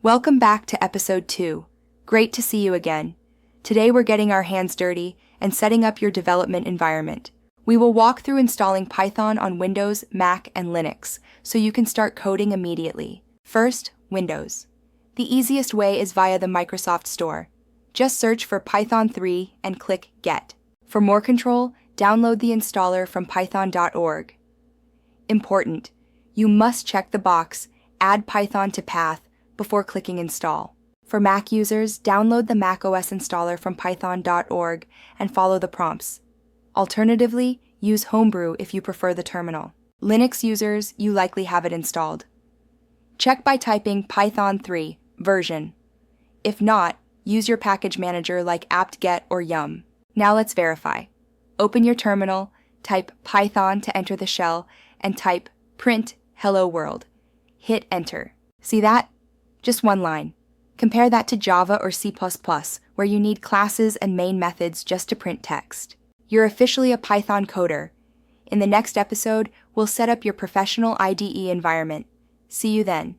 Welcome back to episode 2. Great to see you again. Today we're getting our hands dirty and setting up your development environment. We will walk through installing Python on Windows, Mac, and Linux, so you can start coding immediately. First, Windows. The easiest way is via the Microsoft Store. Just search for Python 3 and click Get. For more control, download the installer from python.org. Important: you must check the box Add Python to Path before clicking Install. For Mac users, download the macOS installer from python.org and follow the prompts. Alternatively, use Homebrew if you prefer the terminal. Linux users, you likely have it installed. Check by typing Python 3 version. If not, use your package manager like apt-get or yum. Now let's verify. Open your terminal, type Python to enter the shell, and type print hello world. Hit enter. See that? Just one line. Compare that to Java or C++, where you need classes and main methods just to print text. You're officially a Python coder. In the next episode, we'll set up your professional IDE environment. See you then.